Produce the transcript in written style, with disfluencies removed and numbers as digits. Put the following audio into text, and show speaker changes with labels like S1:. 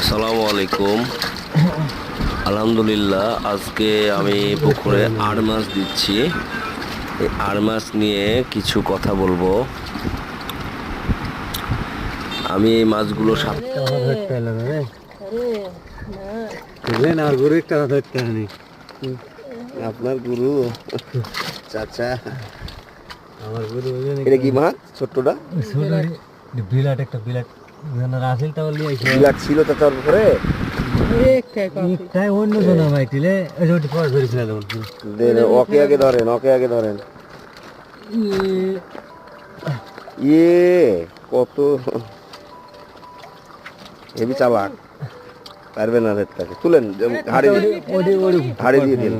S1: আসসালামু আলাইকুম। আলহামদুলিল্লাহ, আজকে আমি পুকুরে আড় মাছ দিচ্ছি। এই আড় মাছ নিয়ে কিছু কথা বলবো। আমি এই মাছগুলো আপনার গুরু চাচা,
S2: আমার গুরু
S1: এটা কি মাছ? ছোট্টটা
S2: বিলাট একটা বিলাট রাসেল টাওয়ার লিয়ে
S1: বিলাট ছিল তো তার উপরে
S2: তাই অন্য জনা ভাই তিলে ওইটা পরে ধরেছিল
S1: দেন ওকে আগে ধরেন, ওকে আগে ধরেন। ইয়ে কত হেভি চালাক, পারবে না ধরতে। তুলেন, হাড়ি দিয়ে দিন।